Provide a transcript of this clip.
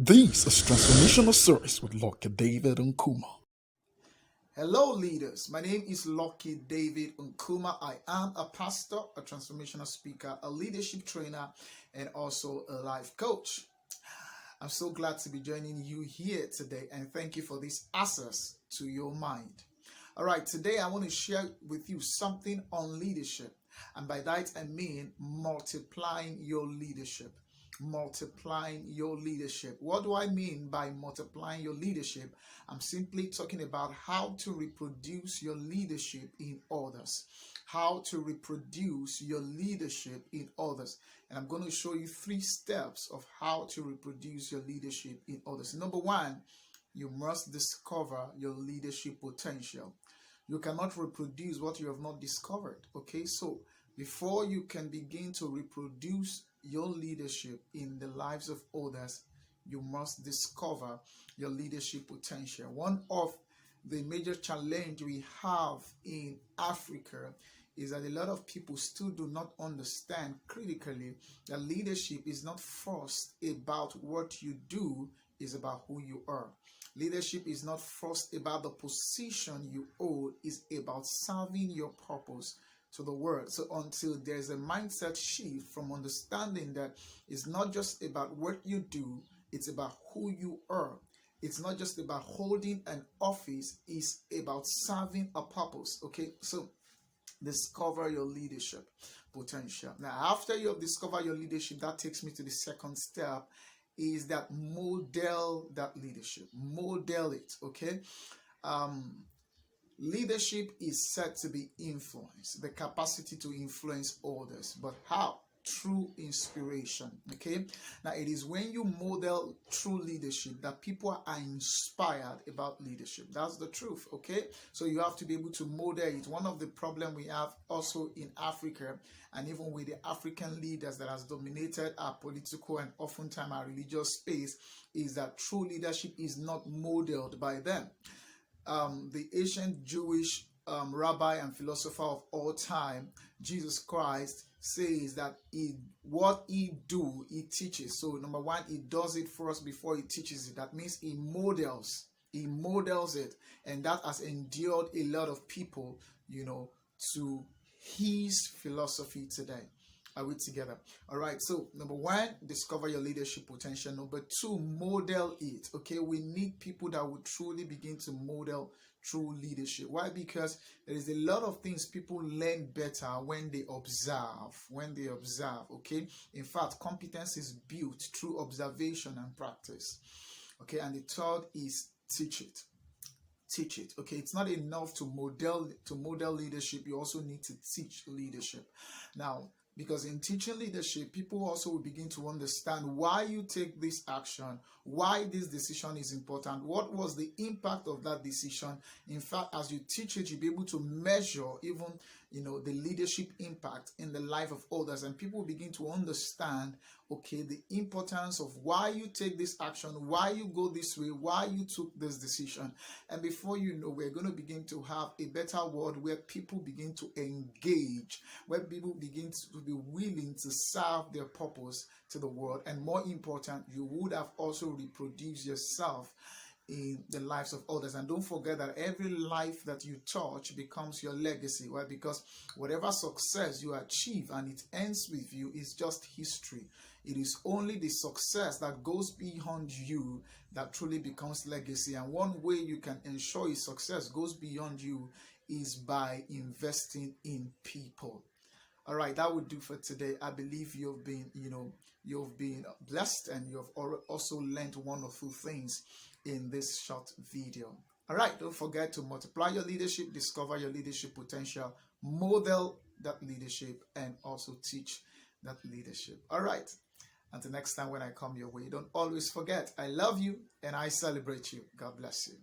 This is Transformational Series with Lucky David Nkuma. Hello, leaders. My name is Lucky David Nkuma. I am a pastor, a transformational speaker, a leadership trainer, and also a life coach. I'm so glad to be joining you here today, and thank you for this access to your mind. All right, today I want to share with you something on leadership, and by that I mean multiplying your leadership. Multiplying your leadership. What do I mean by multiplying your leadership? I'm simply talking about how to reproduce your leadership in others. How to reproduce your leadership in others. And I'm going to show you 3 steps of how to reproduce your leadership in others. Number 1, you must discover your leadership potential. You cannot reproduce what you have not discovered. Okay, so before you can begin to reproduce your leadership in the lives of others, you must discover your leadership potential. One of the major challenge we have in Africa is that a lot of people still do not understand critically that leadership is not first about what you do, it's about who you are. Leadership is not first about the position you hold, it's about serving your purpose to the world. So until there's a mindset shift from understanding that it's not just about what you do, it's about who you are. It's not just about holding an office, it's about serving a purpose. Okay, so discover your leadership potential. Now, after you have discovered your leadership, that takes me to the second step, is that model that leadership. Model it, okay? Leadership is said to be influence, the capacity to influence others. But how? Through inspiration. Okay, now it is when you model true leadership that people are inspired about leadership. That's the truth. Okay, so you have to be able to model it. One of the problems we have also in Africa, and even with the African leaders that has dominated our political and oftentimes our religious space, is that true leadership is not modeled by them. The ancient Jewish rabbi and philosopher of all time, Jesus Christ, says that what he do, he teaches. So number 1, he does it for us before he teaches it. That means he models it, and that has endured a lot of people, to his philosophy today. Are we together? All right. So number 1, discover your leadership potential. Number 2, model it. Okay. We need people that will truly begin to model true leadership. Why? Because there is a lot of things people learn better when they observe. Okay. In fact, competence is built through observation and practice. Okay. And the third is teach it. Okay, it's not enough to model leadership. You also need to teach leadership. Now, because in teaching leadership, people also will begin to understand why you take this action, why this decision is important, what was the impact of that decision. In fact, as you teach it, you'll be able to measure even, the leadership impact in the life of others, and people begin to understand, okay, the importance of why you take this action, why you go this way, why you took this decision. And before you know, we're going to begin to have a better world where people begin to engage, where people begin to be willing to serve their purpose to the world. And more important, you would have also reproduced yourself in the lives of others. And don't forget that every life that you touch becomes your legacy. Why? Because whatever success you achieve and it ends with you is just history. It is only the success that goes beyond you that truly becomes legacy. And one way you can ensure your success goes beyond you is by investing in people. All right, that would do for today. I believe you've been blessed, and you've also learned one or two things in this short video. All right, don't forget to multiply your leadership, discover your leadership potential, model that leadership, and also teach that leadership. All right, until next time when I come your way, don't always forget, I love you and I celebrate you. God bless you.